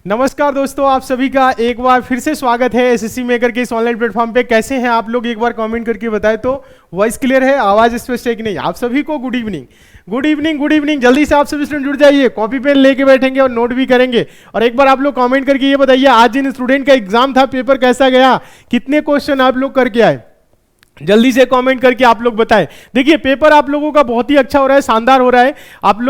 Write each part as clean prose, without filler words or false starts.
नमस्कार दोस्तों, आप सभी का एक बार फिर से स्वागत है एसएससी मेकर के इस ऑनलाइन प्लेटफॉर्म पे। कैसे हैं आप लोग, एक बार कमेंट करके बताएं तो। वॉइस क्लियर है, आवाज स्पष्ट है कि नहीं? आप सभी को good evening, good evening, good evening. जल्दी से आप सभी स्टूडेंट जुड़ जाइए, कॉपी पेन लेके बैठेंगे और नोट भी करेंगे। और एक बार आप लोग कमेंट करके ये बताइए, आज जिन स्टूडेंट का एग्जाम था पेपर कैसा गया, कितने क्वेश्चन आप लोग करके आए? जल्दी से कमेंट करके आप लोग बताएं। देखिए पेपर आप लोगों का बहुत ही अच्छा हो रहा है, शानदार हो रहा है। आप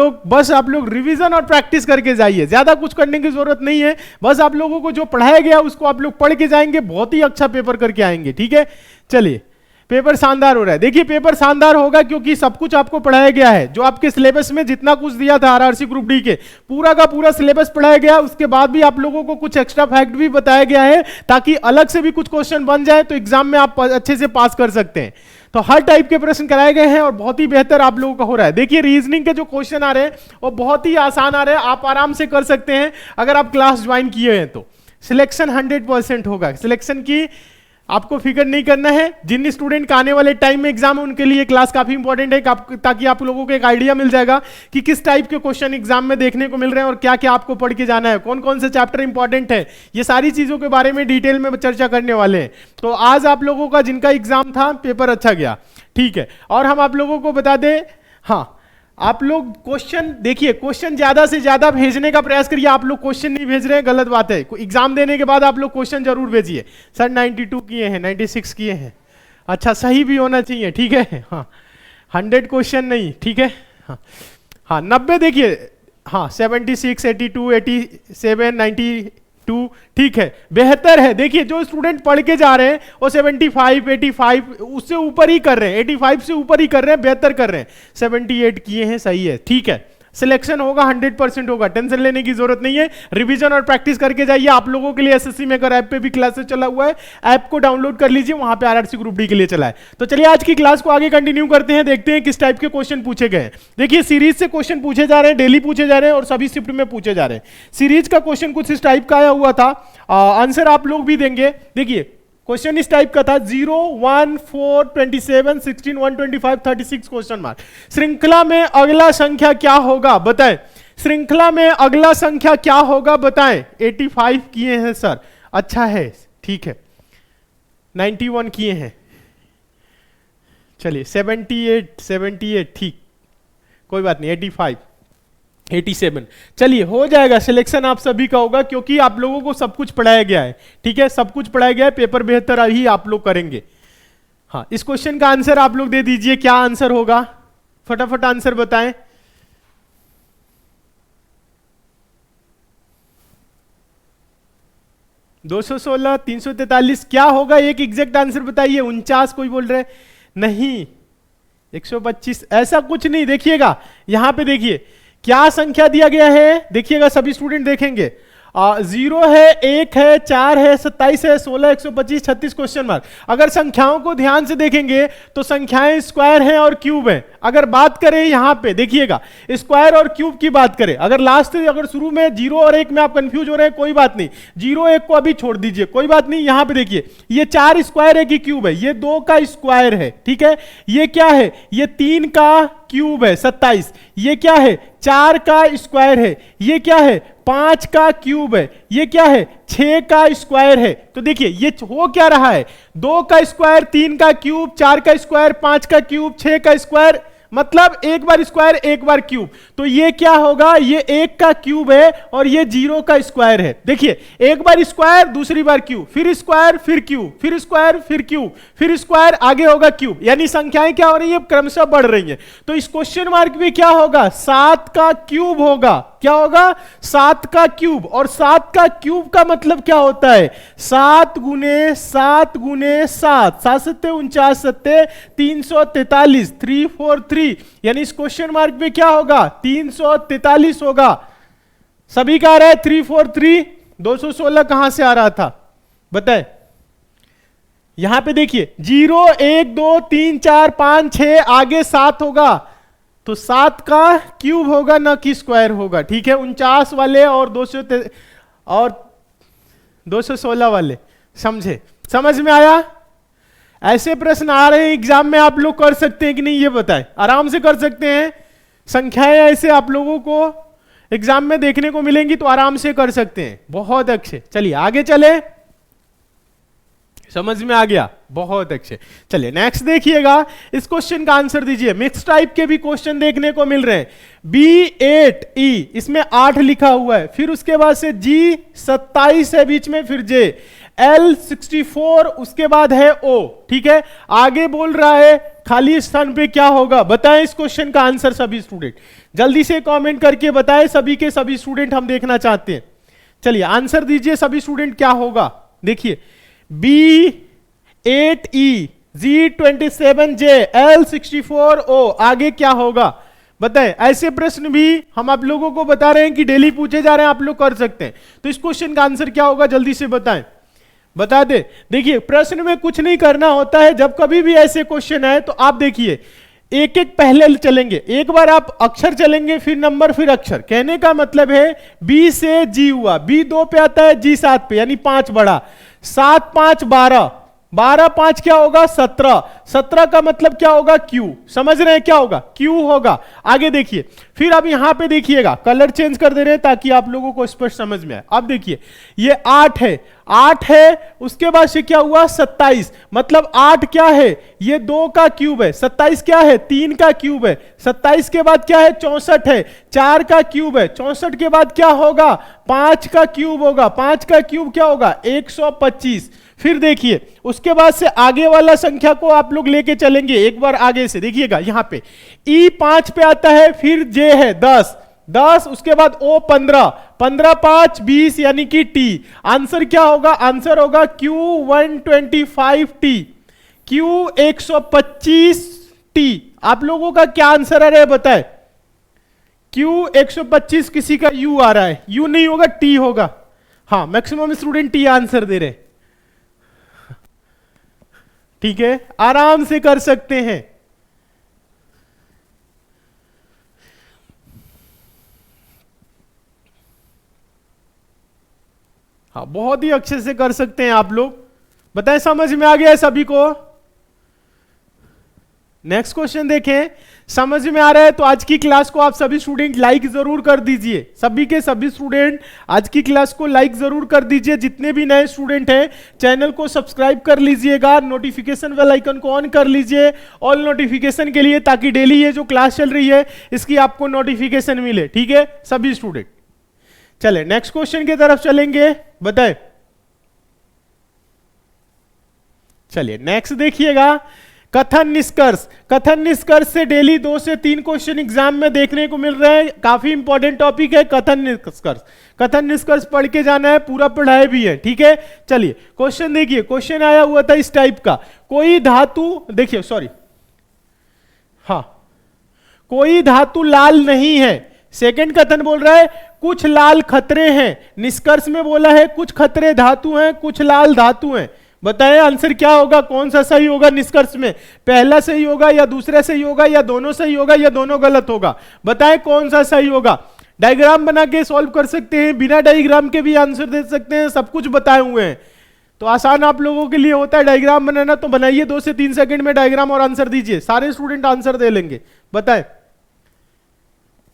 लोग रिवीजन और प्रैक्टिस करके जाइए, ज्यादा कुछ करने की जरूरत नहीं है। बस आप लोगों को जो पढ़ाया गया उसको आप लोग पढ़ के जाएंगे, बहुत ही अच्छा पेपर करके आएंगे। ठीक है, चलिए। पेपर शानदार हो रहा है। देखिए पेपर शानदार होगा क्योंकि सब कुछ आपको पढ़ाया गया है। जो आपके सिलेबस में जितना कुछ दिया था आरआरसी ग्रुप डी के, पूरा का पूरा सिलेबस पढ़ाया गया। उसके बाद भी आप लोगों को कुछ एक्स्ट्रा फैक्ट भी बताया गया है, ताकि अलग से भी कुछ क्वेश्चन बन जाए तो एग्जाम में आप अच्छे से पास कर सकते हैं। तो हर टाइप के प्रश्न कराए गए हैं और बहुत ही बेहतर आप लोगों का हो रहा है। देखिए रीजनिंग के जो क्वेश्चन आ रहे हैं वो बहुत ही आसान आ रहे हैं, आप आराम से कर सकते हैं अगर आप क्लास ज्वाइन किए हैं तो। सिलेक्शन 100% होगा, सिलेक्शन की आपको फिक्र नहीं करना है। जिन स्टूडेंट का आने वाले टाइम में एग्जाम है उनके लिए क्लास काफी इंपॉर्टेंट है, ताकि आप लोगों को एक आइडिया मिल जाएगा कि किस टाइप के क्वेश्चन एग्जाम में देखने को मिल रहे हैं और क्या क्या आपको पढ़ के जाना है, कौन कौन से चैप्टर इंपॉर्टेंट है। ये सारी चीजों के बारे में डिटेल में चर्चा करने वाले हैं। तो आज आप लोगों का जिनका एग्जाम था पेपर अच्छा गया, ठीक है। और हम आप लोगों को बता दें, हाँ आप लोग क्वेश्चन देखिए, क्वेश्चन ज्यादा से ज्यादा भेजने का प्रयास करिए। आप लोग क्वेश्चन नहीं भेज रहे हैं, गलत बात है। एग्जाम देने के बाद आप लोग क्वेश्चन जरूर भेजिए। सर 92 किए हैं, 96 किए हैं, अच्छा सही भी होना चाहिए, ठीक है। हाँ 100 क्वेश्चन नहीं, ठीक है। हाँ 90 देखिए, हाँ 76, 82, 87, 92, ठीक है, बेहतर है। देखिए जो स्टूडेंट पढ़ के जा रहे हैं वो 75, 85 उससे ऊपर ही कर रहे हैं, 85 से ऊपर ही कर रहे हैं, बेहतर कर रहे हैं। 78 किए हैं, सही है, ठीक है। सिलेक्शन होगा 100% होगा, टेंशन लेने की जरूरत नहीं है। रिवीजन और प्रैक्टिस करके जाइए। आप लोगों के लिए एसएससी मेकर ऐप पे भी क्लासेस चला हुआ है, ऐप को डाउनलोड कर लीजिए, वहां पे आरआरसी ग्रुप डी के लिए चला है। तो चलिए आज की क्लास को आगे कंटिन्यू करते हैं, देखते हैं किस टाइप के क्वेश्चन पूछे गए हैं। देखिए सीरीज से क्वेश्चन पूछे जा रहे हैं, डेली पूछे जा रहे हैं और सभी शिफ्ट में पूछे जा रहे हैं। सीरीज का क्वेश्चन कुछ इस टाइप का आया हुआ था, आंसर आप लोग भी देंगे। देखिए क्वेश्चन इस टाइप का था, 0, 1, 4, 27, 16, 125, 36 क्वेश्चन मार्क। श्रृंखला में अगला संख्या क्या होगा बताएं। श्रृंखला में अगला संख्या क्या होगा बताएं। 85 किए हैं सर, अच्छा है, ठीक है। 91 किए हैं, चलिए 78, ठीक, कोई बात नहीं। 85, 87, चलिए हो जाएगा। सिलेक्शन आप सभी का होगा क्योंकि आप लोगों को सब कुछ पढ़ाया गया है, ठीक है, सब कुछ पढ़ाया गया है। पेपर बेहतर ही आप लोग करेंगे। हाँ इस क्वेश्चन का आंसर आप लोग दे दीजिए, क्या आंसर होगा, फटाफट आंसर बताएं। (216), 343 क्या होगा? एक एग्जैक्ट आंसर बताइए। 49 कोई बोल रहे नहीं, 125 ऐसा कुछ नहीं। देखिएगा यहां पे, देखिए क्या संख्या दिया गया है, देखिएगा सभी स्टूडेंट देखेंगे। 0 है, 1 है, 4 है, 27 है, 16, 125, 36 क्वेश्चन मार्क। अगर संख्याओं को ध्यान से देखेंगे तो संख्याएं स्क्वायर हैं और क्यूब हैं। अगर बात करें यहां पे देखिएगा स्क्वायर और क्यूब की बात करें, अगर लास्ट अगर शुरू में 0 और 1 में आप कंफ्यूज हो रहे हैं, कोई बात नहीं, 0, 1 को अभी छोड़ दीजिए, कोई बात नहीं। यहां पे देखिए ये 4 स्क्वायर है कि क्यूब है, ये 2 का स्क्वायर है, ठीक है। ये क्या है, ये 3 का क्यूब है 27, ये क्या है 4 का स्क्वायर है, ये क्या है 5 का क्यूब है, ये क्या है 6 का स्क्वायर है। तो देखिए ये हो क्या रहा है, 2 का स्क्वायर, 3 का क्यूब, 4 का स्क्वायर, 5 का क्यूब, 6 का स्क्वायर, मतलब एक बार स्क्वायर एक बार क्यूब। तो ये क्या होगा, ये 1 का क्यूब है और ये 0 का स्क्वायर है। देखिए एक बार स्क्वायर, दूसरी बार क्यूब, फिर स्क्वायर, फिर क्यूब, फिर स्क्वायर, फिर क्यूब, फिर स्क्वायर, आगे होगा क्यूब। यानी संख्याएं क्या हो रही है, क्रमशः बढ़ रही है। तो इस क्वेश्चन मार्क में क्या होगा, 7 का क्यूब होगा। क्या होगा, 7 का क्यूब। और 7 का क्यूब का मतलब क्या होता है, 7 गुने 7 गुने 7, 7 सत्ते 49 सत्ते 343, 343, यानी इस क्वेश्चन मार्क में क्या होगा, 343 होगा। सभी का आ रहा है 343, 216 कहां से आ रहा था बताए। यहां पे देखिए 0, 1, 2, 3, 4, 5, 6, आगे 7 होगा, तो 7 का क्यूब होगा ना कि स्क्वायर होगा, ठीक है। 49 वाले और 216 वाले, समझे, समझ में आया। ऐसे प्रश्न आ रहे हैं एग्जाम में, आप लोग कर सकते हैं कि नहीं ये बताएं, आराम से कर सकते हैं। संख्याएं ऐसे आप लोगों को एग्जाम में देखने को मिलेंगी तो आराम से कर सकते हैं। बहुत अच्छे, चलिए आगे चले, समझ में आ गया, बहुत अच्छे। चलिए नेक्स्ट देखिएगा, इस क्वेश्चन का आंसर दीजिए। मिक्स टाइप के भी क्वेश्चन देखने को मिल रहे हैं। B8E इसमें 8 लिखा हुआ है, फिर उसके बाद से G27 है बीच में, फिर J, L64 उसके बाद है O, ठीक है। आगे बोल रहा है खाली स्थान पे क्या होगा, बताएं इस क्वेश्चन का आंसर सभी स्टूडेंट, जल्दी से कमेंट करके बताएं, सभी के सभी स्टूडेंट हम देखना चाहते हैं। चलिए आंसर दीजिए सभी स्टूडेंट, क्या होगा देखिए। B8E, G27J, L64O, आगे क्या होगा बताएं। ऐसे प्रश्न भी हम आप लोगों को बता रहे हैं कि डेली पूछे जा रहे हैं, आप लोग कर सकते हैं। तो इस क्वेश्चन का आंसर क्या होगा जल्दी से बताएं, बता दे। देखिए प्रश्न में कुछ नहीं करना होता है, जब कभी भी ऐसे क्वेश्चन आए तो आप देखिए एक एक पहले चलेंगे, एक बार आप अक्षर चलेंगे, फिर नंबर, फिर अक्षर। कहने का मतलब है B से G हुआ, B 2 पे आता है, G 7 पे, यानी 5 बढ़ा, 7 5 12, 12 5 क्या होगा 17, 17 का मतलब क्या होगा Q, समझ रहे हैं क्या होगा Q होगा। आगे देखिए, फिर अब यहां पे देखिएगा, कलर चेंज कर दे रहे हैं ताकि आप लोगों को स्पष्ट समझ में आए। अब देखिए ये 8 है, 8 है, उसके बाद से क्या हुआ 27, मतलब 8 क्या है, ये 2 का क्यूब है, 27 क्या है 3 का क्यूब है, 27 के बाद क्या है 64 है, 4 का क्यूब है, 64 के बाद क्या होगा 5 का क्यूब होगा, 5 का क्यूब क्या होगा 125। फिर देखिए उसके बाद से आगे वाला संख्या को आप लोग लेके चलेंगे, एक बार आगे से देखिएगा, यहां पे E 5 पे आता है, फिर J है 10, 10 उसके बाद O 15, 15 5 20 यानी कि T। आंसर क्या होगा, आंसर होगा Q 125T, Q 125T। आप लोगों का क्या आंसर आ रहा है बताए। Q 125 किसी का U आ रहा है, U नहीं होगा T होगा। हाँ मैक्सिमम स्टूडेंट T आंसर दे रहे, ठीक है, आराम से कर सकते हैं। हाँ बहुत ही अच्छे से कर सकते हैं आप लोग, बताएं समझ में आ गया है सभी को। नेक्स्ट क्वेश्चन देखें, समझ में आ रहा है तो आज की क्लास को आप सभी स्टूडेंट लाइक जरूर कर दीजिए, सभी के सभी स्टूडेंट आज की क्लास को लाइक जरूर कर दीजिए। जितने भी नए स्टूडेंट हैं चैनल को सब्सक्राइब कर लीजिएगा, नोटिफिकेशन बेल आइकन को ऑन कर लीजिए ऑल नोटिफिकेशन के लिए, ताकि डेली ये जो क्लास चल रही है इसकी आपको नोटिफिकेशन मिले, ठीक है सभी स्टूडेंट। चले नेक्स्ट क्वेश्चन की तरफ चलेंगे, बताएं। चलिए नेक्स्ट देखिएगा, कथन निष्कर्ष। कथन निष्कर्ष से डेली 2 से 3 क्वेश्चन एग्जाम में देखने को मिल रहे हैं, काफी इंपॉर्टेंट टॉपिक है कथन निष्कर्ष। कथन निष्कर्ष पढ़ के जाना है, पूरा पढ़ाया भी है, ठीक है। चलिए क्वेश्चन देखिए, क्वेश्चन आया हुआ था इस टाइप का, कोई धातु, देखिए सॉरी, हाँ कोई धातु लाल नहीं है। सेकंड कथन बोल रहा है कुछ लाल खतरे हैं, निष्कर्ष में बोला है कुछ खतरे धातु हैं, कुछ लाल धातु हैं। बताएं आंसर क्या होगा, कौन सा सही होगा निष्कर्ष में, पहला सही होगा या दूसरा सही होगा या दोनों सही होगा या दोनों गलत होगा, बताएं कौन सा सही होगा। डायग्राम बना के सॉल्व कर सकते हैं, बिना डायग्राम के भी आंसर दे सकते हैं, सब कुछ बताए हुए हैं। तो आसान आप लोगों के लिए होता है डायग्राम बनाना, तो बनाइए 2 से 3 सेकंड में डायग्राम और आंसर दीजिए, सारे स्टूडेंट आंसर दे लेंगे। बताएं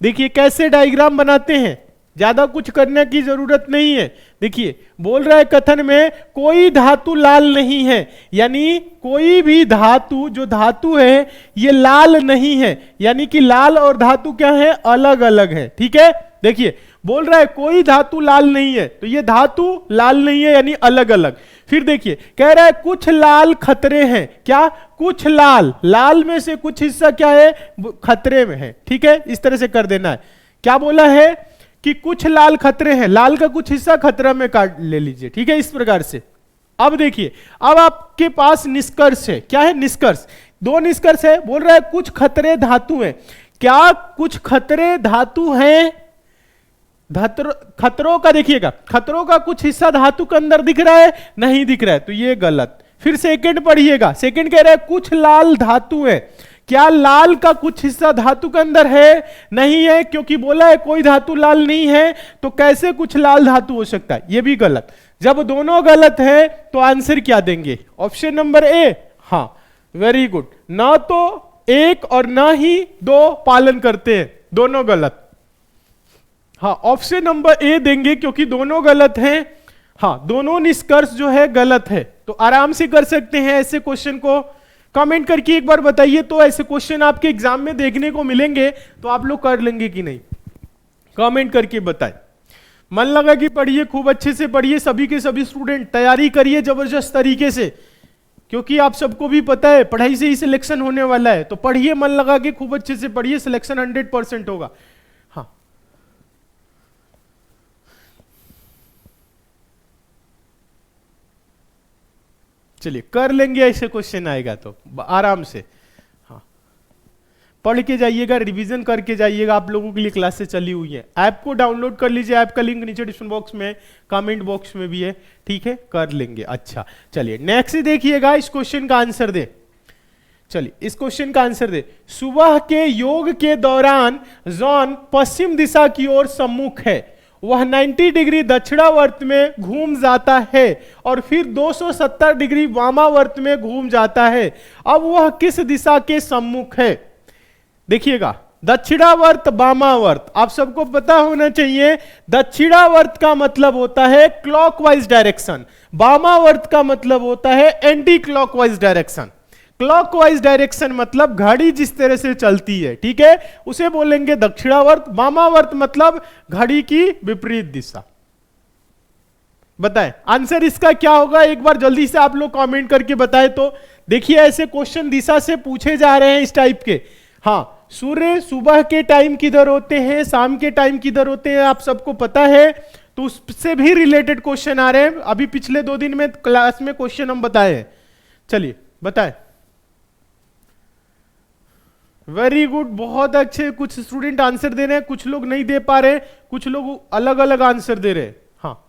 देखिए कैसे डायग्राम बनाते हैं, ज्यादा कुछ करने की जरूरत नहीं है। देखिए बोल रहा है कथन में कोई धातु लाल नहीं है, यानी कोई भी धातु जो धातु है ये लाल नहीं है, यानी कि लाल और धातु क्या है अलग अलग है, ठीक है। देखिए बोल रहा है कोई धातु लाल नहीं है, तो ये धातु लाल नहीं है यानी अलग अलग। फिर देखिए कह रहा है कुछ लाल खतरे हैं, क्या कुछ लाल, लाल में से कुछ हिस्सा क्या है खतरे में है, ठीक है, इस तरह से कर देना है। क्या बोला है कि कुछ लाल खतरे हैं, लाल का कुछ हिस्सा खतरा में काट ले लीजिए, ठीक है, इस प्रकार से। अब देखिए अब आपके पास निष्कर्ष है, क्या है निष्कर्ष, 2 निष्कर्ष है। बोल रहा है कुछ खतरे धातु हैं, क्या कुछ खतरे धातु हैं, खतरों का देखिएगा, खतरों का कुछ हिस्सा धातु के अंदर दिख रहा है, नहीं दिख रहा है, तो ये गलत। फिर सेकंड पढ़िएगा, सेकंड कह रहा है कुछ लाल धातु है, क्या लाल का कुछ हिस्सा धातु के अंदर है, नहीं है, क्योंकि बोला है कोई धातु लाल नहीं है, तो कैसे कुछ लाल धातु हो सकता है, ये भी गलत। जब दोनों गलत है तो आंसर क्या देंगे, ऑप्शन नंबर ए, हाँ वेरी गुड, ना तो 1 और ना ही 2 पालन करते हैं, दोनों गलत। हाँ, ऑप्शन नंबर ए देंगे क्योंकि दोनों गलत हैं। हाँ, दोनों निष्कर्ष जो है गलत है। तो आराम से कर सकते हैं ऐसे क्वेश्चन को। कमेंट करके एक बार बताइए तो ऐसे क्वेश्चन आपके एग्जाम में देखने को मिलेंगे तो आप लोग कर लेंगे कि नहीं, कमेंट करके बताएं। मन लगा कि पढ़िए, खूब अच्छे से पढ़िए, सभी के सभी स्टूडेंट तैयारी करिए जबरदस्त तरीके से, क्योंकि आप सबको भी पता है पढ़ाई से ही सिलेक्शन होने वाला है। तो पढ़िए, मन लगा के खूब अच्छे से पढ़िए, सिलेक्शन 100% होगा। हाँ, चलिए कर लेंगे, ऐसे क्वेश्चन आएगा तो आराम से। हाँ, पढ़ के जाइएगा, रिवीजन करके जाइएगा, आप लोगों के लिए क्लासेस चली हुई है। ऐप को डाउनलोड कर लीजिए, ऐप का लिंक नीचे डिस्क्रिप्शन बॉक्स में, कमेंट बॉक्स में भी है, ठीक है, कर लेंगे। अच्छा चलिए नेक्स्ट देखिएगा, इस क्वेश्चन का आंसर दे। चलिए इस क्वेश्चन का आंसर दे। सुबह के योग के दौरान जॉन पश्चिम दिशा की ओर सम्मुख है, वह 90 डिग्री दक्षिणावर्त में घूम जाता है और फिर 270 डिग्री वामावर्त में घूम जाता है। अब वह किस दिशा के सम्मुख है? देखिएगा, दक्षिणावर्त वामावर्त आप सबको पता होना चाहिए। दक्षिणावर्त का मतलब होता है क्लॉकवाइज डायरेक्शन, वामावर्त का मतलब होता है anti clockwise direction. Clockwise direction मतलब घड़ी जिस तरह से चलती है, ठीक है, उसे बोलेंगे दक्षिणावर्त। वामावर्त मतलब घड़ी की विपरीत दिशा। बताएं आंसर इसका क्या होगा, एक बार जल्दी से आप लोग कमेंट करके बताएं। तो देखिए ऐसे क्वेश्चन दिशा से पूछे जा रहे हैं इस टाइप के। हाँ, सूर्य सुबह के टाइम किधर होते हैं, शाम के टाइम किधर होते हैं, आप सबको पता है। तो उससे भी रिलेटेड क्वेश्चन आ रहे हैं, अभी पिछले 2 दिन में क्लास में क्वेश्चन हम बताए हैं। चलिए बताएं। वेरी गुड, बहुत अच्छे। कुछ स्टूडेंट आंसर दे रहे हैं, कुछ लोग नहीं दे पा रहे, कुछ लोग अलग अलग आंसर दे रहे हैं। हाँ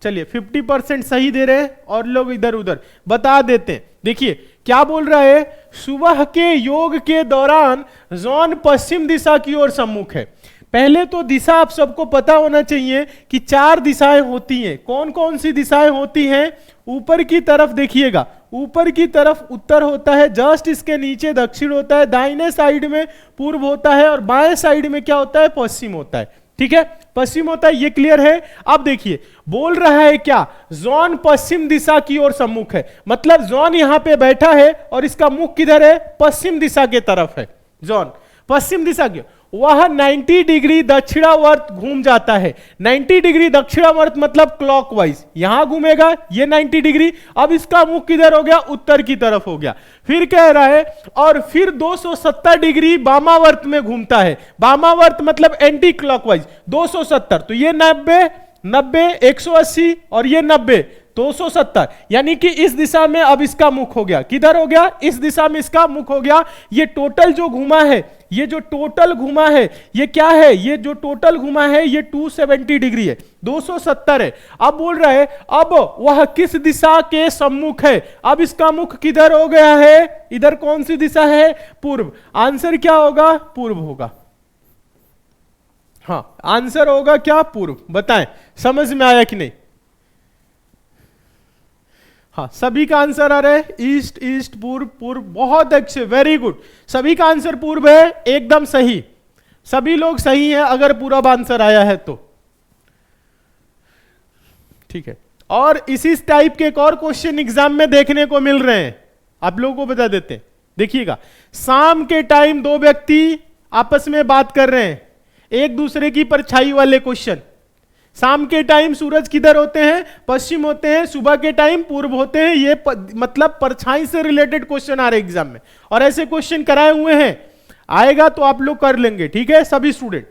चलिए 50% सही दे रहे हैं और लोग इधर उधर बता देते हैं। देखिए क्या बोल रहा है, सुबह के योग के दौरान जॉन पश्चिम दिशा की ओर सम्मुख है। पहले तो दिशा आप सबको पता होना चाहिए कि 4 दिशाएं होती हैं। कौन कौन सी दिशाएं होती हैं? ऊपर की तरफ देखिएगा, ऊपर की तरफ उत्तर होता है, जस्ट इसके नीचे दक्षिण होता है, दाहिने साइड में पूर्व होता है और बाएं साइड में क्या होता है? पश्चिम होता है। ठीक है, पश्चिम होता है, ये क्लियर है। अब देखिए बोल रहा है क्या, जॉन पश्चिम दिशा की ओर सम्मुख है, मतलब जॉन यहां पे बैठा है और इसका मुख किधर है? पश्चिम दिशा के तरफ है। जॉन पश्चिम दिशा की, वह 90 डिग्री दक्षिणावर्त घूम जाता है। 90 डिग्री दक्षिणावर्त मतलब क्लॉकवाइज, यहां घूमेगा ये 90 डिग्री। अब इसका मुख किधर हो गया? उत्तर की तरफ हो गया। फिर कह रहा है और फिर 270 डिग्री वामावर्त में घूमता है। वामावर्त मतलब एंटी क्लॉकवाइज 270, तो ये 90 90 180 और ये 90 270, यानी कि इस दिशा में अब इसका मुख हो गया। किधर हो गया? इस दिशा में इसका मुख हो गया। ये टोटल जो घुमा है, ये जो टोटल घुमा है ये क्या है? ये जो टोटल घुमा है ये 270 डिग्री है, 270 है। अब बोल रहा है अब वह किस दिशा के सम्मुख है? अब इसका मुख किधर हो गया है? इधर कौन सी दिशा है? पूर्व। आंसर क्या होगा? पूर्व होगा। हाँ, आंसर होगा क्या? पूर्व। बताएं समझ में आया कि नहीं? हाँ, सभी का आंसर आ रहा है ईस्ट, ईस्ट, पूर्व, पूर्व। बहुत अच्छे, वेरी गुड। सभी का आंसर पूर्व है, एकदम सही। सभी लोग सही हैं अगर पूरा आंसर आया है तो। ठीक है, और इसी टाइप के एक और क्वेश्चन एग्जाम में देखने को मिल रहे हैं, आप लोगों को बता देते हैं। देखिएगा, शाम के टाइम 2 व्यक्ति आपस में बात कर रहे हैं, एक दूसरे की परछाई वाले क्वेश्चन। शाम के टाइम सूरज किधर होते हैं? पश्चिम होते हैं। सुबह के टाइम पूर्व होते हैं। ये मतलब परछाई से रिलेटेड क्वेश्चन आ रहे हैं एग्जाम में, और ऐसे क्वेश्चन कराए हुए हैं। आएगा तो आप लोग कर लेंगे, ठीक है सभी स्टूडेंट।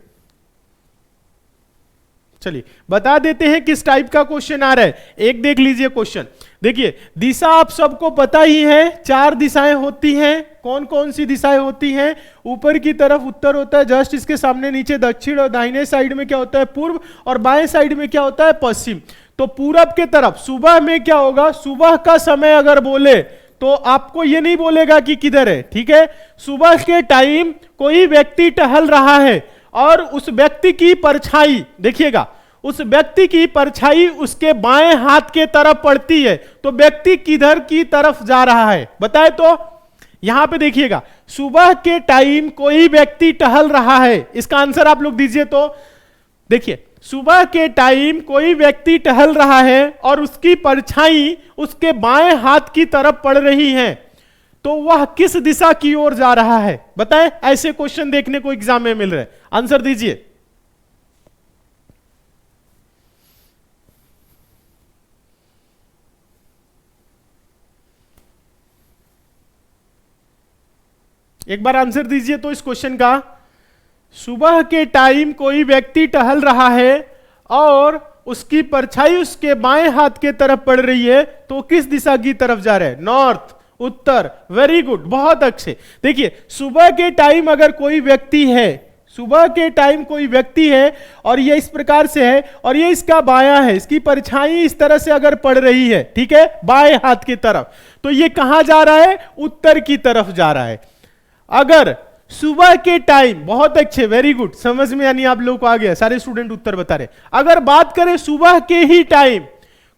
चलिए बता देते हैं किस टाइप का क्वेश्चन आ रहा है। एक देख लीजिए क्वेश्चन। देखिए दिशा आप सबको पता ही है, 4 दिशाएं होती हैं। कौन कौन सी दिशाएं होती हैं? ऊपर की तरफ उत्तर होता है, जस्ट इसके सामने नीचे दक्षिण, और दाहिने साइड में क्या होता है? पूर्व, और बाएं साइड में क्या होता है? पश्चिम। तो पूरब के तरफ सुबह में क्या होगा? सुबह का समय अगर बोले तो आपको ये नहीं बोलेगा कि किधर है, ठीक है। सुबह के टाइम कोई व्यक्ति टहल रहा है और उस व्यक्ति की परछाई, देखिएगा, उस व्यक्ति की परछाई उसके बाएं हाथ के तरफ पड़ती है, तो व्यक्ति किधर की तरफ जा रहा है? बताए तो। यहां पे देखिएगा, सुबह के टाइम कोई व्यक्ति टहल रहा है, इसका आंसर आप लोग दीजिए। तो देखिए, सुबह के टाइम कोई व्यक्ति टहल रहा है और उसकी परछाई उसके बाएं हाथ की तरफ पड़ रही है, तो वह किस दिशा की ओर जा रहा है? बताएं, ऐसे क्वेश्चन देखने को एग्जाम में मिल रहे हैं, आंसर दीजिए। एक बार आंसर दीजिए तो इस क्वेश्चन का। सुबह के टाइम कोई व्यक्ति टहल रहा है और उसकी परछाई उसके बाएं हाथ के तरफ पड़ रही है, तो किस दिशा की तरफ जा रहा है? नॉर्थ, उत्तर। वेरी गुड, बहुत अच्छे। देखिए, सुबह के टाइम अगर कोई व्यक्ति है, सुबह के टाइम कोई व्यक्ति है और ये इस प्रकार से है और ये इसका बायां है, इसकी परछाई इस तरह से अगर पड़ रही है, ठीक है, बाएं हाथ की तरफ, तो ये कहां जा रहा है? उत्तर की तरफ जा रहा है। अगर सुबह के टाइम, बहुत अच्छे, वेरी गुड, समझ में यानी आप लोगों को आ गया, सारे स्टूडेंट उत्तर बता रहे। अगर बात करें सुबह के ही टाइम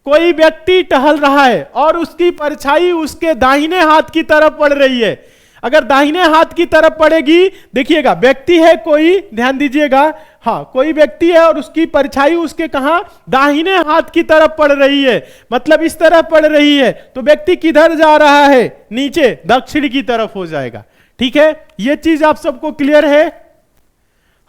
कोई व्यक्ति टहल रहा है और उसकी परछाई उसके दाहिने हाथ की तरफ पड़ रही है, अगर दाहिने हाथ की तरफ पड़ेगी, देखिएगा व्यक्ति है कोई, ध्यान दीजिएगा, हाँ कोई व्यक्ति है और उसकी परछाई उसके कहां? दाहिने हाथ की तरफ पड़ रही है, मतलब इस तरफ पड़ रही है, तो व्यक्ति किधर जा रहा है? नीचे, दक्षिण की तरफ हो जाएगा। ठीक है, यह चीज आप सबको क्लियर है?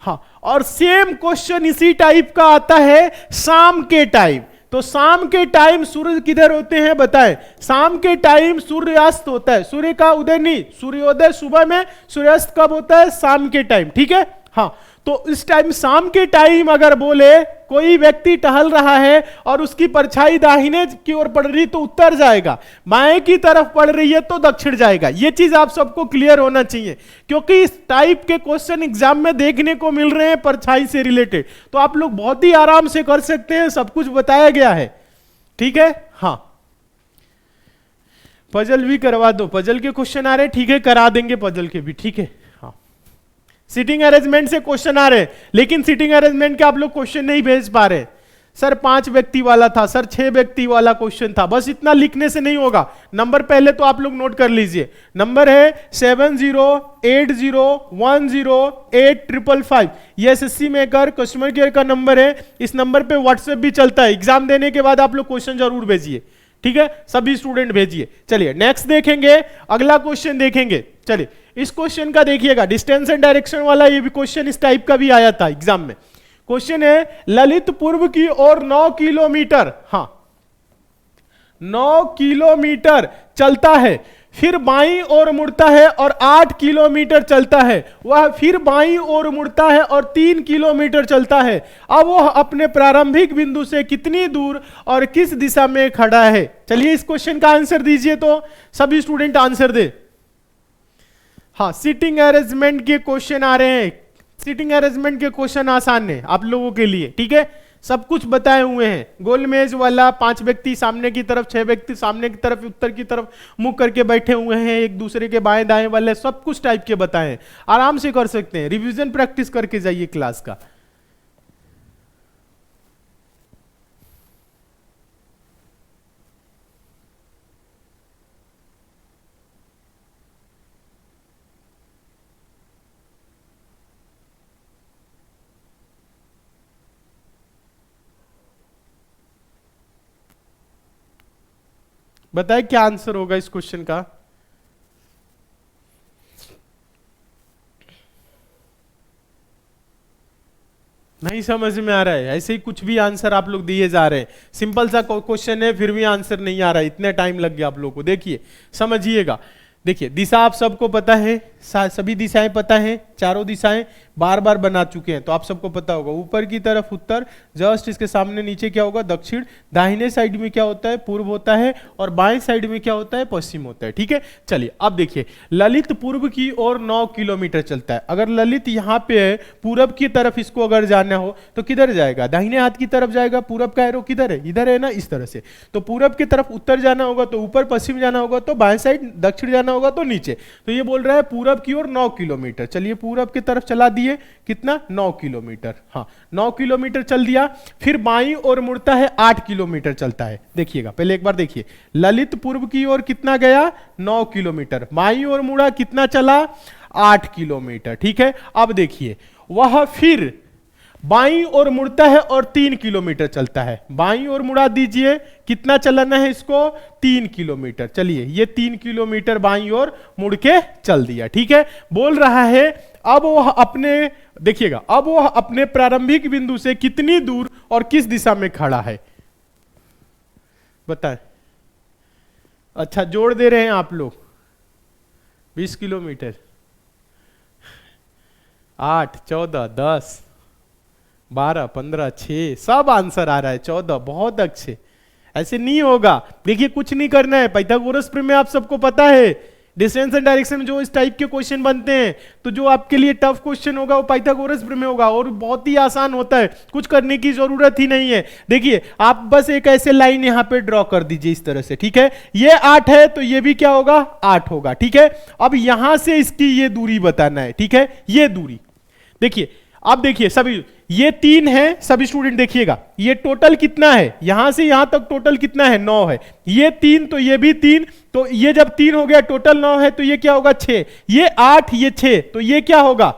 हाँ, और सेम क्वेश्चन इसी टाइप का आता है शाम के टाइम। तो शाम के टाइम सूर्य किधर होते हैं बताएं? शाम के टाइम सूर्यास्त होता है, सूर्य का उदय नहीं, सूर्योदय सुबह में, सूर्यास्त कब होता है? शाम के टाइम। ठीक है, हाँ, तो इस टाइम शाम के टाइम अगर बोले कोई व्यक्ति टहल रहा है और उसकी परछाई दाहिने की ओर पड़ रही तो उत्तर जाएगा, बाएं की तरफ पड़ रही है तो दक्षिण जाएगा। यह चीज आप सबको क्लियर होना चाहिए, क्योंकि इस टाइप के क्वेश्चन एग्जाम में देखने को मिल रहे हैं परछाई से रिलेटेड, तो आप लोग बहुत ही आराम से कर सकते हैं, सब कुछ बताया गया है। ठीक है, हाँ, पजल भी करवा दो, पजल के क्वेश्चन आ रहे हैं, ठीक है, करा देंगे पजल के भी। ठीक है, सिटिंग अरेंजमेंट से क्वेश्चन आ रहे हैं, लेकिन सिटिंग अरेंजमेंट के आप लोग क्वेश्चन नहीं भेज पा रहे। सर 5 व्यक्ति वाला था, सर 6 व्यक्ति वाला क्वेश्चन था, बस इतना लिखने से नहीं होगा। नंबर पहले तो आप लोग नोट कर लीजिए, नंबर है 7080108555। ये एसएससी मेकर कस्टमर केयर का नंबर है, इस नंबर पे व्हाट्सएप भी चलता है। एग्जाम देने के बाद आप लोग क्वेश्चन जरूर भेजिए, ठीक है, सभी स्टूडेंट भेजिए। चलिए नेक्स्ट देखेंगे, अगला क्वेश्चन देखेंगे। चलिए इस क्वेश्चन का देखिएगा, डिस्टेंस एंड डायरेक्शन वाला, ये भी क्वेश्चन इस टाइप का भी आया था एग्जाम में। क्वेश्चन है ललित पूर्व की ओर 9 किलोमीटर, हाँ 9 किलोमीटर चलता है, फिर बाईं ओर मुड़ता है और 8 किलोमीटर चलता है। वह फिर बाईं ओर मुड़ता है और 3 किलोमीटर चलता है। अब वह अपने प्रारंभिक बिंदु से कितनी दूर और किस दिशा में खड़ा है? चलिए इस क्वेश्चन का आंसर दीजिए, तो सभी स्टूडेंट आंसर दे। हाँ, सिटिंग अरेंजमेंट के क्वेश्चन आ रहे हैं, सिटिंग अरेंजमेंट के क्वेश्चन आसान है आप लोगों के लिए, ठीक है, सब कुछ बताए हुए हैं। गोल मेज वाला, 5 व्यक्ति सामने की तरफ, 6 व्यक्ति सामने की तरफ, उत्तर की तरफ मुंह करके बैठे हुए हैं, एक दूसरे के बाएं दाएं वाले, सब कुछ टाइप के बताए हैं, आराम से कर सकते हैं। रिवीजन प्रैक्टिस करके जाइए क्लास का। बताए क्या आंसर होगा इस क्वेश्चन का? नहीं समझ में आ रहा है? ऐसे ही कुछ भी आंसर आप लोग दिए जा रहे हैं, सिंपल सा क्वेश्चन है फिर भी आंसर नहीं आ रहा है, इतना टाइम लग गया आप लोगों को। देखिए समझिएगा, देखिए दिशा आप सबको पता है, सभी दिशाएं पता है, चारों दिशाएं बार बार बना चुके हैं, तो आप सबको पता होगा। ऊपर की तरफ उत्तर, जस्ट इसके सामने नीचे क्या होगा? दक्षिण। दाहिने साइड में क्या होता है? पूर्व होता है, और बाएं साइड में क्या होता है? पश्चिम होता है। ठीक है, चलिए अब देखिए, ललित पूर्व की ओर 9 किलोमीटर चलता है। अगर ललित यहाँ पे है, पूरब की तरफ इसको अगर जाना हो तो किधर जाएगा? दाहिने हाथ की तरफ जाएगा। पूरब का एरो किधर है? इधर है ना, इस तरह से। तो पूरब की तरफ उत्तर जाना होगा तो ऊपर, पश्चिम जाना होगा तो बाएं साइड, दक्षिण जाना होगा तो नीचे। तो ये बोल रहा है पूरब की ओर 9 किलोमीटर। चलिए पूरब की तरफ चला दिए, कितना? 9 किलोमीटर। हाँ 9 किलोमीटर चल दिया, फिर बाईं ओर मुड़ता है, 8 किलोमीटर चलता है। देखिएगा पहले एक बार देखिए, ललित पूर्व की ओर कितना गया? 9 किलोमीटर। बाईं ओर मुड़ा, कितना चला? 8 किलोमीटर। ठीक है, अब देखिए वह फिर बाईं ओर मुड़ता है और 3 किलोमीटर चलता है। बाईं ओर मुड़ा दीजिए, कितना चलाना है इसको, 3 किलोमीटर। चलिए ये 3 किलोमीटर बाईं ओर मुड़ के चल दिया, ठीक है। बोल रहा है अब वह अपने, देखिएगा, अब वह अपने प्रारंभिक बिंदु से कितनी दूर और किस दिशा में खड़ा है, बताएं। अच्छा जोड़ दे रहे हैं आप लोग, 20 किलोमीटर, 8, 14, 10, 12, 15, 6, सब आंसर आ रहा है, 14, बहुत अच्छे। ऐसे नहीं होगा, देखिए कुछ नहीं करना है, पाइथागोरस प्रमेय आप सबको पता है, डिस्टेंस एंड डायरेक्शन में जो इस टाइप के क्वेश्चन बनते हैं, तो जो आपके लिए टफ क्वेश्चन होगा वो पाइथागोरस प्रमेय होगा, और बहुत ही आसान होता है, कुछ करने की जरूरत ही नहीं है। देखिए आप बस एक ऐसे लाइन यहां पे ड्रॉ कर दीजिए इस तरह से, ठीक है। ये 8 है तो ये भी क्या होगा, 8 होगा, ठीक है। अब यहां से इसकी ये दूरी बताना है, ठीक है, ये दूरी। देखिए अब देखिए सभी, ये 3 है, सभी स्टूडेंट देखिएगा, ये टोटल कितना है, यहां से यहां तक टोटल कितना है, 9 है। ये 3 तो ये भी 3, तो ये जब 3 हो गया, टोटल 9 है, तो ये क्या होगा, 6। ये 8, ये 6, तो ये क्या होगा,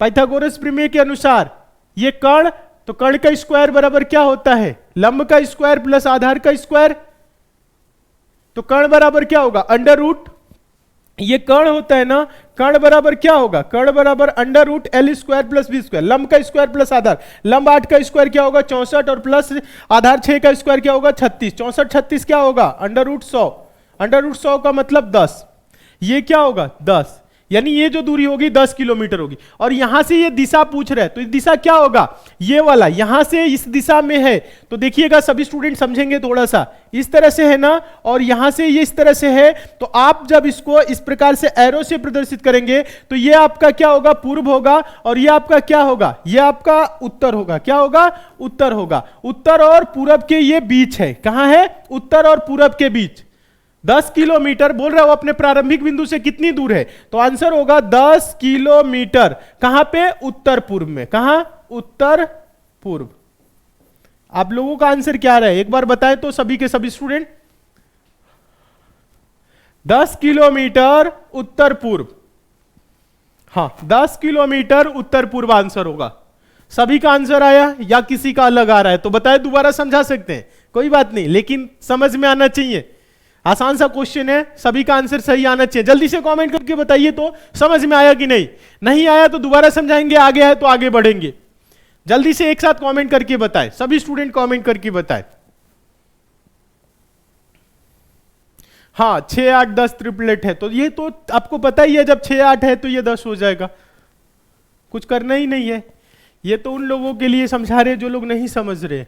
पाइथागोरस प्रमेय के अनुसार ये कर्ण, तो कर्ण का स्क्वायर बराबर क्या होता है, लंब का स्क्वायर प्लस आधार का स्क्वायर, तो कर्ण बराबर क्या होगा, अंडर रूट, ये कर्ण होता है ना, कर्ण बराबर क्या होगा, कर्ण बराबर under root l square plus b square, लंब का स्क्वायर प्लस आधार, लंब 8 का स्क्वायर क्या होगा 64, और प्लस आधार 6 का स्क्वायर क्या होगा 36, 64 36 क्या होगा अंडर रूट 100, अंडर रूट 100 का मतलब 10, ये क्या होगा 10, यानी ये जो दूरी होगी 10 किलोमीटर होगी। और यहां से ये दिशा पूछ रहे हैं, तो दिशा क्या होगा, ये वाला, यहां से इस दिशा में है, तो देखिएगा सभी स्टूडेंट समझेंगे थोड़ा सा, इस तरह से है ना, और यहां से ये इस तरह से है, तो आप जब इसको इस प्रकार से एरो से प्रदर्शित करेंगे तो ये आपका क्या होगा, पूर्व होगा, और ये आपका क्या होगा, ये आपका उत्तर होगा, क्या होगा, उत्तर होगा। उत्तर और पूरब के ये बीच है, कहां है, उत्तर और पूरब के बीच 10 किलोमीटर बोल रहा हूं, अपने प्रारंभिक बिंदु से कितनी दूर है, तो आंसर होगा 10 किलोमीटर, कहां पे, उत्तर पूर्व में, कहां, उत्तर पूर्व। आप लोगों का आंसर क्या रहा है एक बार बताएं तो सभी के सभी स्टूडेंट, 10 किलोमीटर उत्तर पूर्व, हां 10 किलोमीटर उत्तर पूर्व आंसर होगा। सभी का आंसर आया या किसी का अलग आ रहा है तो बताएं, दोबारा समझा सकते हैं, कोई बात नहीं, लेकिन समझ में आना चाहिए, आसान सा क्वेश्चन है, सभी का आंसर सही आना चाहिए। जल्दी से कमेंट करके बताइए तो समझ में आया कि नहीं, नहीं आया तो दोबारा समझाएंगे, आगे है तो आगे बढ़ेंगे। जल्दी से एक साथ कमेंट करके बताएं, सभी स्टूडेंट कमेंट करके बताएं। हाँ 6 8 10 ट्रिपलेट है, तो ये तो आपको पता ही है, जब 6 8 है तो ये 10 हो जाएगा, कुछ करना ही नहीं है। ये तो उन लोगों के लिए समझा रहे जो लोग नहीं समझ रहे,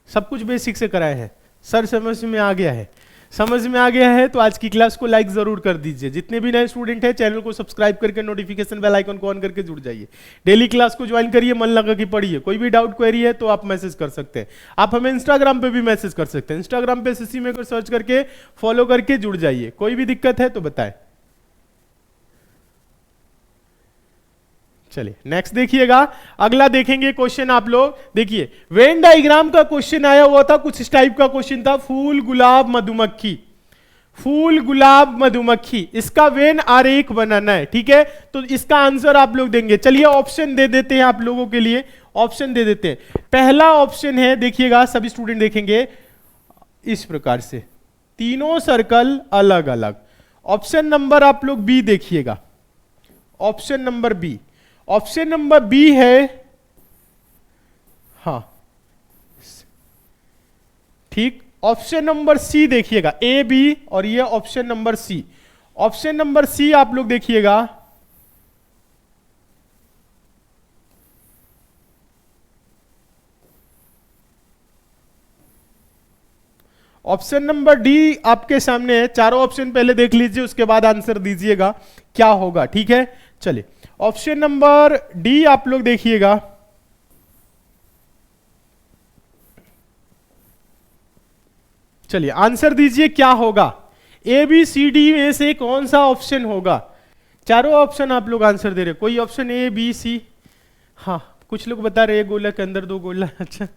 सब कुछ बेसिक से कराए हैं, सर समझ में आ गया है, समझ में आ गया है तो आज की क्लास को लाइक जरूर कर दीजिए। जितने भी नए स्टूडेंट हैं चैनल को सब्सक्राइब करके नोटिफिकेशन बेल आइकन को ऑन करके जुड़ जाइए, डेली क्लास को ज्वाइन करिए, मन लगा कि पढ़िए। कोई भी डाउट क्वेरी है तो आप मैसेज कर सकते हैं, आप हमें इंस्टाग्राम पे भी मैसेज कर सकते हैं, इंस्टाग्राम पे एसएससी मेकर सर्च करके फॉलो करके जुड़ जाइए। कोई भी दिक्कत है तो बताएं। चलिए नेक्स्ट देखिएगा, अगला देखेंगे क्वेश्चन आप लोग देखिए, वेन डायग्राम का क्वेश्चन आया हुआ था, कुछ इस टाइप का क्वेश्चन था, फूल गुलाब मधुमक्खी, फूल गुलाब मधुमक्खी, इसका वेन आरेख बनाना है, ठीक है। तो इसका आंसर आप लोग देंगे, चलिए ऑप्शन दे देते हैं आप लोगों के लिए, ऑप्शन दे देते हैं। पहला ऑप्शन है, देखिएगा सभी स्टूडेंट देखेंगे इस प्रकार से, तीनों सर्कल अलग अलग। ऑप्शन नंबर आप लोग बी देखिएगा, option number B, option number B है, हां ठीक। ऑप्शन नंबर सी देखिएगा, ए बी, और ये option number C, option number C आप लोग देखिएगा, ऑप्शन नंबर डी आपके सामने है। चारों ऑप्शन पहले देख लीजिए, उसके बाद आंसर दीजिएगा क्या होगा, ठीक है। चलिए ऑप्शन नंबर डी आप लोग देखिएगा, चलिए आंसर दीजिए क्या होगा, ए बी सी डी में से कौन सा ऑप्शन होगा। चारों ऑप्शन आप लोग आंसर दे रहे, कोई ऑप्शन ए बी सी, हाँ कुछ लोग बता रहे गोला के अंदर 2 गोला, अच्छा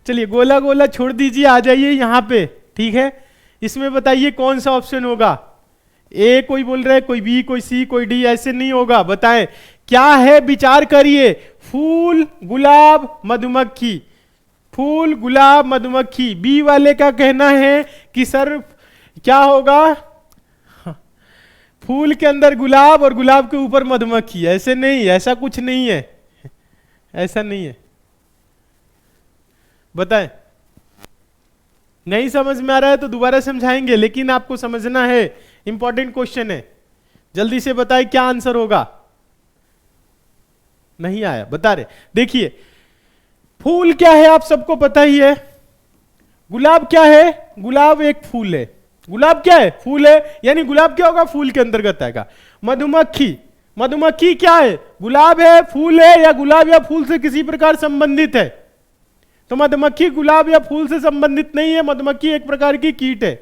चलिए गोला गोला छोड़ दीजिए, आ जाइए यहां पे, ठीक है। इसमें बताइए कौन सा ऑप्शन होगा, ए कोई बोल रहा है, कोई बी, कोई सी, कोई डी, ऐसे नहीं होगा। बताएं क्या है, विचार करिए। फूल, गुलाब, मधुमक्खी। फूल, गुलाब, मधुमक्खी। बी वाले का कहना है कि सर क्या होगा, फूल के अंदर गुलाब और गुलाब के ऊपर मधुमक्खी। ऐसे नहीं, ऐसा कुछ नहीं है, ऐसा नहीं है। बताएं, नहीं समझ में आ रहा है तो दोबारा समझाएंगे, लेकिन आपको समझना है, इंपॉर्टेंट क्वेश्चन है। जल्दी से बताएं क्या आंसर होगा। नहीं आया, बता रहे। देखिए फूल क्या है आप सबको पता ही है, गुलाब क्या है, गुलाब एक फूल है। गुलाब क्या है, फूल है, यानी गुलाब क्या होगा, फूल के अंतर्गत आएगा। मधुमक्खी, मधुमक्खी क्या है, गुलाब है, फूल है, या गुलाब या फूल से किसी प्रकार संबंधित है। तो मधुमक्खी गुलाब या फूल से संबंधित नहीं है, मधुमक्खी एक प्रकार की कीट है।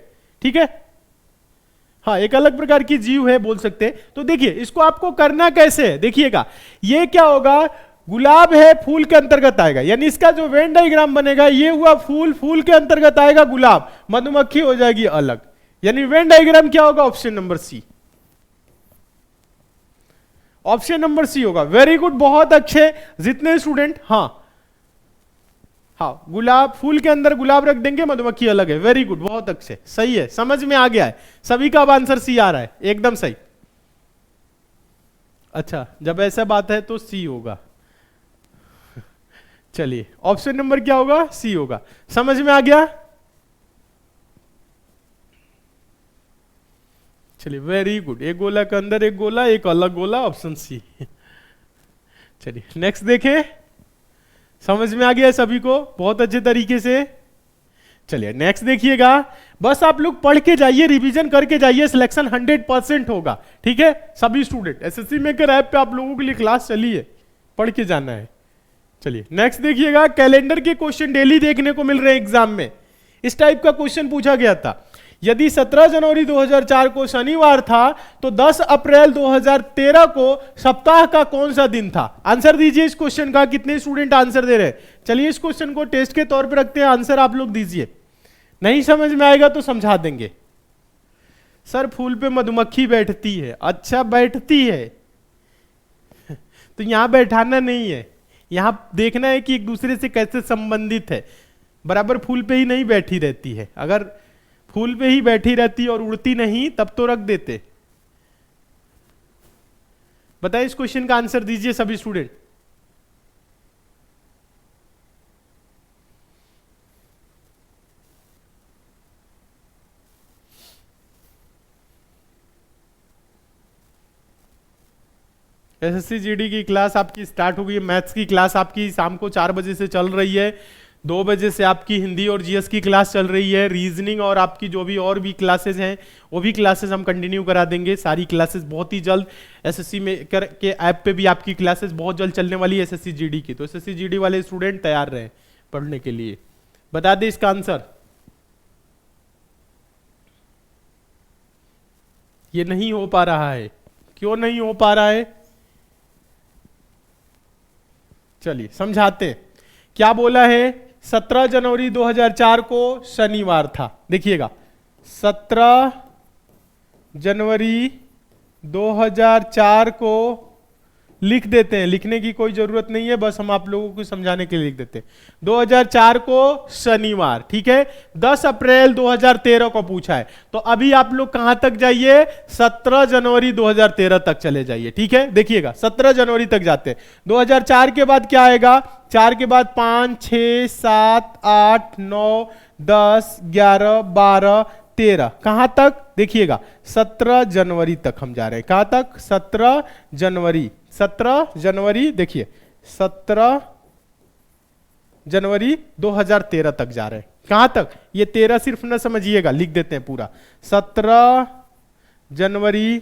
ठीक है, हाँ एक अलग प्रकार की जीव है बोल सकते हैं। तो देखिए इसको आपको करना कैसे है, देखिएगा ये क्या होगा, गुलाब है, फूल के अंतर्गत आएगा, यानी इसका जो वेन डायग्राम बनेगा ये हुआ फूल, फूल के अंतर्गत आएगा गुलाब, मधुमक्खी हो जाएगी अलग। यानी वेन डायग्राम क्या होगा, option number C. Option number C होगा। वेरी गुड, बहुत अच्छे जितने स्टूडेंट। हाँ हाँ, गुलाब, फूल के अंदर गुलाब रख देंगे, मधुमक्खी अलग है। वेरी गुड, बहुत अच्छे, सही है, समझ में आ गया है सभी का। अब आंसर सी आ रहा है, एकदम सही। अच्छा, जब ऐसा बात है तो सी होगा। चलिए ऑप्शन नंबर क्या होगा, सी होगा। समझ में आ गया। चलिए वेरी गुड, एक गोला के अंदर एक गोला, एक अलग गोला, ऑप्शन सी। चलिए नेक्स्ट देखें, समझ में आ गया सभी को बहुत अच्छे तरीके से। चलिए नेक्स्ट देखिएगा, बस आप लोग पढ़ के जाइए, रिवीजन करके जाइए, सिलेक्शन 100% होगा। ठीक है, सभी स्टूडेंट एसएससी मेकर ऐप पे आप लोगों के लिए क्लास चली है, पढ़ के जाना है। चलिए नेक्स्ट देखिएगा, कैलेंडर के क्वेश्चन डेली देखने को मिल रहे हैं एग्जाम में। इस टाइप का क्वेश्चन पूछा गया था, यदि 17 जनवरी 2004 को शनिवार था तो 10 अप्रैल 2013 को सप्ताह का कौन सा दिन था। आंसर दीजिए इस क्वेश्चन का। कितने स्टूडेंट आंसर दे रहे हैं। चलिए इस क्वेश्चन को टेस्ट के तौर पे रखते हैं, आंसर आप लोग दीजिए। नहीं समझ में आएगा तो समझा देंगे। सर फूल पे मधुमक्खी बैठती है। अच्छा बैठती है तो यहां बैठाना नहीं है, यहां देखना है कि एक दूसरे से कैसे संबंधित है। बराबर फूल पे ही नहीं बैठी रहती है, अगर फूल पे ही बैठी रहती और उड़ती नहीं तब तो रख देते। बताइए इस क्वेश्चन का आंसर दीजिए सभी स्टूडेंट। एसएससी जीडी की क्लास आपकी स्टार्ट हो गई है। मैथ्स की क्लास आपकी शाम को 4 बजे से चल रही है। 2 बजे से आपकी हिंदी और जीएस की क्लास चल रही है। रीजनिंग और आपकी जो भी और भी क्लासेस हैं वो भी क्लासेस हम कंटिन्यू करा देंगे। सारी क्लासेस बहुत ही जल्द एसएससी में के ऐप पे भी आपकी क्लासेस बहुत जल्द चलने वाली है एसएससी जीडी की। तो एसएससी जीडी वाले स्टूडेंट तैयार रहें पढ़ने के लिए। बता दें इसका आंसर। ये नहीं हो पा रहा है, क्यों नहीं हो पा रहा है, चलिए समझाते हैं। क्या बोला है, 17 जनवरी 2004 को शनिवार था। देखिएगा 17 जनवरी 2004 को लिख देते हैं, लिखने की कोई जरूरत नहीं है, बस हम आप लोगों को समझाने के लिए लिख देते हैं। 2004 को शनिवार, ठीक है। 10 अप्रैल 2013 को पूछा है, तो अभी आप लोग कहां तक जाइए, 17 जनवरी 2013 तक चले जाइए। ठीक है, देखिएगा 17 जनवरी तक जाते हैं। 2004 के बाद क्या आएगा, 4 के बाद 5, 6, 7, 8, 9, 10, 11, 12, 13, कहां तक देखिएगा 17 जनवरी तक हम जा रहे हैं। कहां तक, 17 जनवरी। 17 जनवरी देखिए 17 जनवरी 2013 तक जा रहे हैं। कहां तक, ये 13 सिर्फ न समझिएगा, लिख देते हैं पूरा। 17 जनवरी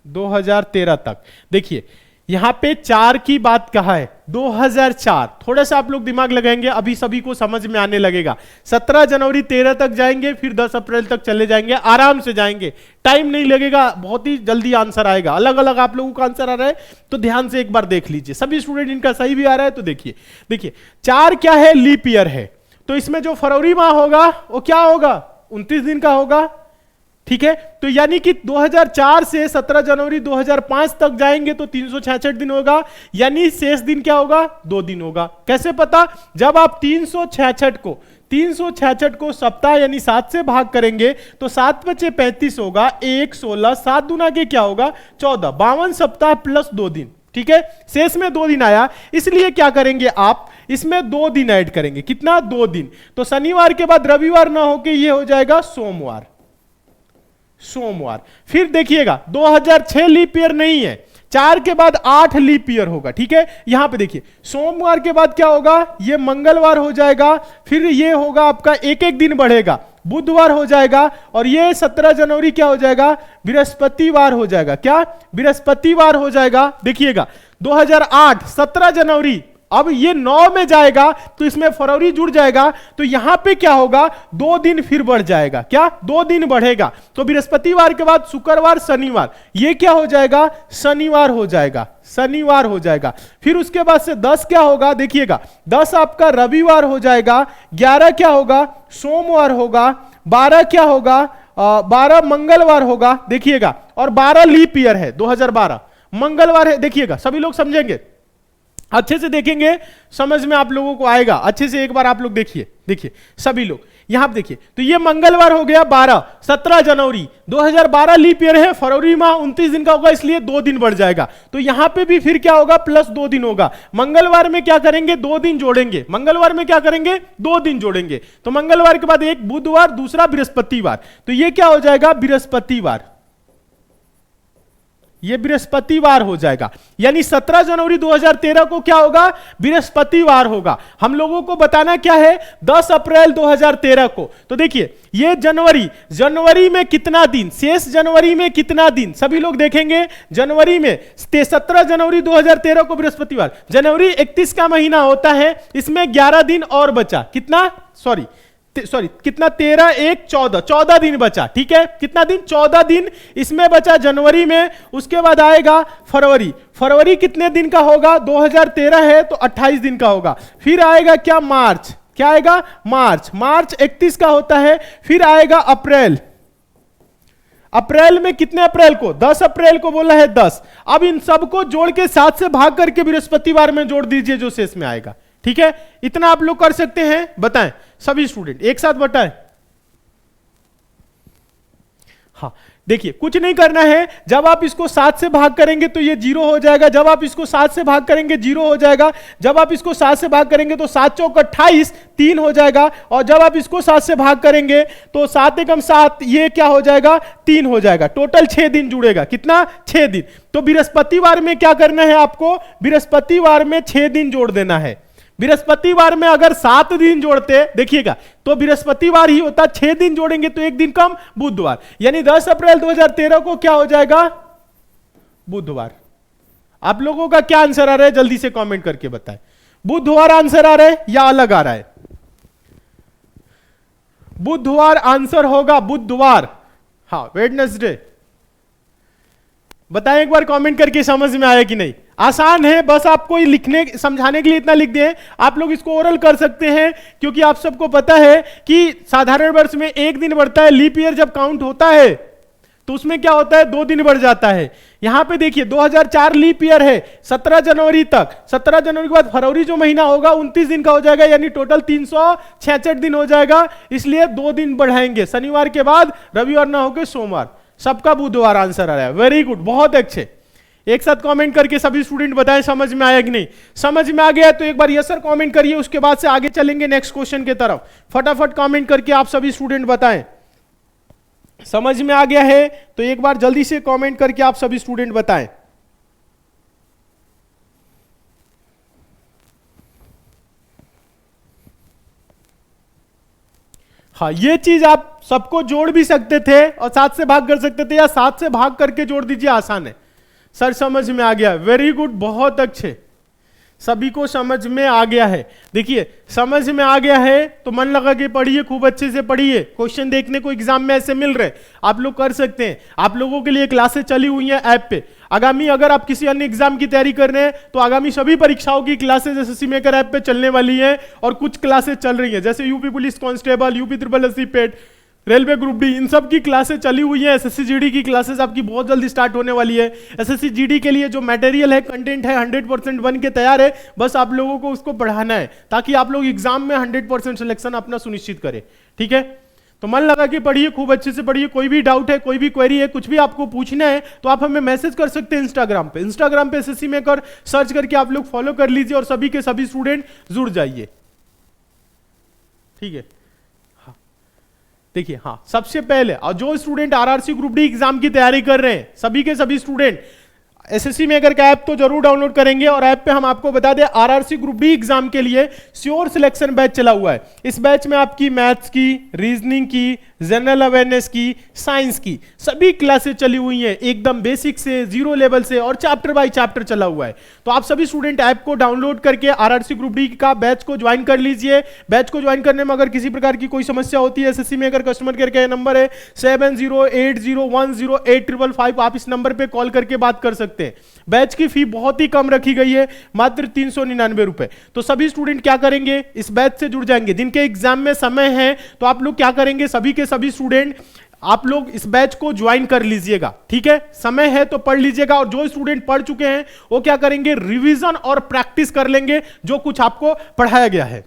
2013 तक। देखिए यहां पे 4 की बात कहा है, 2004। थोड़ा सा आप लोग दिमाग लगाएंगे, अभी सभी को समझ में आने लगेगा। 17 जनवरी 13 तक जाएंगे, फिर 10 अप्रैल तक चले जाएंगे, आराम से जाएंगे, टाइम नहीं लगेगा, बहुत ही जल्दी आंसर आएगा। अलग अलग आप लोगों का आंसर आ रहा है तो ध्यान से एक बार देख लीजिए। सभी स्टूडेंट इनका सही भी आ रहा है तो देखिए। देखिए 4 क्या है, लीप ईयर है, तो इसमें जो फरवरी माह होगा वो क्या होगा, 29 दिन का होगा। ठीक है, तो यानी कि 2004 से 17 जनवरी 2005 तक जाएंगे तो 366 दिन होगा, यानी शेष दिन क्या होगा, 2 दिन होगा। कैसे पता, जब आप 366 को सप्ताह यानी 7 से भाग करेंगे तो 7 बचे 35 होगा, 1 16 7 दूना के क्या होगा 14, 52 सप्ताह प्लस 2 दिन। ठीक है, शेष में 2 दिन आया, इसलिए क्या करेंगे आप इसमें 2 दिन ऐड करेंगे, कितना 2 दिन। तो शनिवार के बाद रविवार ना होके ये हो जाएगा सोमवार। फिर देखिएगा 2006 लीप ईयर नहीं है, 4 के बाद 8 लीप ईयर होगा। ठीक है, यहां पे देखिए सोमवार के बाद क्या होगा, ये मंगलवार हो जाएगा, फिर ये होगा आपका एक एक दिन बढ़ेगा, बुधवार हो जाएगा, और ये 17 जनवरी क्या हो जाएगा, बृहस्पतिवार हो जाएगा। क्या बृहस्पतिवार हो जाएगा। देखिएगा 2008 17 जनवरी, अब ये 9 में जाएगा तो इसमें फरवरी जुड़ जाएगा, तो यहां पे क्या होगा 2 दिन फिर बढ़ जाएगा। क्या 2 दिन बढ़ेगा, तो बृहस्पतिवार के बाद शुक्रवार शनिवार, ये क्या हो जाएगा शनिवार हो जाएगा। फिर उसके बाद से 10 क्या होगा, देखिएगा 10 आपका रविवार हो जाएगा, 11 क्या होगा सोमवार होगा, 12 क्या होगा 12 मंगलवार होगा। देखिएगा, और 12 लीप ईयर है, 2012 मंगलवार है। देखिएगा सभी लोग समझेंगे, अच्छे से देखेंगे, समझ में आप लोगों को आएगा। अच्छे से एक बार आप लोग देखिए सभी लोग यहां पे देखिए, तो ये मंगलवार हो गया 12 17 जनवरी 2012 लीप ईयर है, फरवरी माह 29 दिन का होगा, इसलिए 2 दिन बढ़ जाएगा। तो यहां पे भी फिर क्या होगा प्लस 2 दिन होगा। मंगलवार में क्या करेंगे 2 दिन जोड़ेंगे, तो मंगलवार के बाद एक बुधवार, दूसरा बृहस्पतिवार, तो ये क्या हो जाएगा बृहस्पतिवार, ये बृहस्पतिवार हो जाएगा। यानी 17 जनवरी 2013 को क्या होगा बृहस्पतिवार होगा। हम लोगों को बताना क्या है 10 अप्रैल 2013 को। तो देखिए ये जनवरी में कितना दिन, शेष जनवरी में कितना दिन, सभी लोग देखेंगे। जनवरी में 17 जनवरी 2013 को बृहस्पतिवार, जनवरी 31 का महीना होता है, इसमें 11 दिन और बचा, कितना कितना 13 1 14 दिन बचा। ठीक है, कितना दिन 14 दिन इसमें बचा जनवरी में। उसके बाद आएगा फरवरी कितने दिन का होगा, 2013 है तो 28 दिन का होगा। फिर आएगा क्या मार्च, क्या आएगा मार्च 31 का होता है। फिर आएगा अप्रैल में कितने अप्रैल को, 10 अप्रैल को बोला है 10। अब इन सबको जोड़ के 7 से भाग करके बृहस्पतिवार में जोड़ दीजिए जो शेष में आएगा। ठीक है, इतना आप लोग कर सकते हैं, बताएं सभी स्टूडेंट एक साथ बताएं। हाँ देखिए कुछ नहीं करना है, जब आप इसको 7 से भाग करेंगे तो ये 0 हो जाएगा, जब आप इसको 7 से भाग करेंगे 0 हो जाएगा, जब आप इसको 7 से भाग करेंगे तो 7 चौक 28 3 हो जाएगा, और जब आप इसको 7 से भाग करेंगे तो 7 एकम 7 ये क्या हो जाएगा 3 हो जाएगा। टोटल 6 दिन जुड़ेगा, कितना 6 दिन। तो बृहस्पतिवार में क्या करना है आपको, बृहस्पतिवार में 6 दिन जोड़ देना है। बृहस्पतिवार में अगर 7 दिन जोड़ते देखिएगा तो बृहस्पतिवार ही होता, 6 दिन जोड़ेंगे तो 1 दिन कम बुधवार, यानी 10 अप्रैल 2013 को क्या हो जाएगा बुधवार। आप लोगों का क्या आंसर आ रहा है जल्दी से कमेंट करके बताएं, बुधवार आंसर आ रहा है या अलग आ रहा है, बुधवार आंसर होगा, बुधवार। हाँ वेडनेसडे, बताएं एक बार कमेंट करके समझ में आया कि नहीं। आसान है, बस आपको लिखने समझाने के लिए इतना लिख दें, आप लोग इसको ओरल कर सकते हैं, क्योंकि आप सबको पता है कि साधारण वर्ष में 1 दिन बढ़ता है, लीप ईयर जब काउंट होता है तो उसमें क्या होता है 2 दिन बढ़ जाता है। यहां पे देखिए 2004 लीप ईयर है 17 जनवरी तक, 17 जनवरी के बाद फरवरी जो महीना होगा 29 दिन का हो जाएगा, यानी टोटल 366 दिन हो जाएगा, इसलिए 2 दिन बढ़ाएंगे, शनिवार के बाद रविवार ना होकर सोमवार। सबका बुधवार आंसर आ रहा है, वेरी गुड, बहुत अच्छे। एक साथ कमेंट करके सभी स्टूडेंट बताएं समझ में आया कि नहीं। समझ में आ गया तो एक बार यस सर कमेंट करिए, उसके बाद से आगे चलेंगे नेक्स्ट क्वेश्चन की तरफ। फटाफट कमेंट करके आप सभी स्टूडेंट बताएं समझ में आ गया है, तो एक बार जल्दी से कमेंट करके आप सभी स्टूडेंट बताएं। हाँ ये चीज आप सबको जोड़ भी सकते थे और 7 से भाग कर सकते थे, या 7 से भाग करके जोड़ दीजिए, आसान है। सर समझ में आ गया, वेरी गुड, बहुत अच्छे, सभी को समझ में आ गया है। देखिए समझ में आ गया है तो मन लगा के पढ़िए, खूब अच्छे से पढ़िए। क्वेश्चन देखने को एग्जाम में ऐसे मिल रहे, आप लोग कर सकते हैं। आप लोगों के लिए क्लासेस चली हुई हैं ऐप पे। आगामी अगर आप किसी अन्य एग्जाम की तैयारी कर रहे हैं तो आगामी सभी परीक्षाओं की क्लासेस एसएससी मेकर ऐप पे चलने वाली हैं, और कुछ क्लासेस चल रही हैं, जैसे UP police constable, UP SSSC पेट, रेलवे ग्रुप डी, इन सब की क्लासेस चली हुई है। एसएससी जीडी की क्लासेस आपकी बहुत जल्दी स्टार्ट होने वाली है। एसएससी जीडी के लिए जो मटेरियल है, कंटेंट है, 100% बन के तैयार है, बस आप लोगों को उसको पढ़ाना है ताकि आप लोग एग्जाम में 100% सिलेक्शन अपना सुनिश्चित करें। ठीक है, तो मन लगा के पढ़िए, खूब अच्छे से पढ़िए। कोई भी डाउट है, कोई भी क्वेरी है, कुछ भी आपको पूछना है तो आप हमें मैसेज कर सकते हैं इंस्टाग्राम पे एसएससी मेकर सर्च करके आप लोग फॉलो कर लीजिए और सभी के सभी स्टूडेंट जुड़ जाइए। ठीक है, देखिए, हाँ, सबसे पहले और जो student RRC group D exam की तैयारी कर रहे हैं, सभी के सभी स्टूडेंट एसएससी मेकर का ऐप तो जरूर डाउनलोड करेंगे और ऐप पे हम आपको बता दें आरआरसी ग्रुप डी एग्जाम के लिए श्योर सिलेक्शन बैच चला हुआ है। इस बैच में आपकी मैथ्स की, रीजनिंग की, जनरल अवेयरनेस की, साइंस की सभी क्लासेस चली हुई हैं, एकदम बेसिक से, जीरो लेवल से, और चैप्टर बाय चैप्टर चला हुआ है। तो आप सभी स्टूडेंट ऐप को डाउनलोड करके आरआरसी ग्रुप डी का बैच को ज्वाइन कर लीजिए। बैच को ज्वाइन करने में अगर किसी प्रकार की कोई समस्या होती है, एसएससी मेकर कस्टमर केयर का नंबर है 7080108555, आप इस नंबर पे कॉल करके बात कर सकते हैं। बैच की फी बहुत ही कम रखी गई है, मात्र 399 रुपए। तो सभी स्टूडेंट क्या करेंगे, इस बैच से जुड़ जाएंगे। जिनके एग्जाम में समय है तो आप लोग क्या करेंगे, सभी के सभी स्टूडेंट आप लोग इस बैच को ज्वाइन कर लीजिएगा। ठीक है, समय है तो पढ़ लीजिएगा, और जो स्टूडेंट पढ़ चुके हैं वो क्या करेंगे, रिवीजन और प्रैक्टिस कर लेंगे जो कुछ आपको पढ़ाया गया है।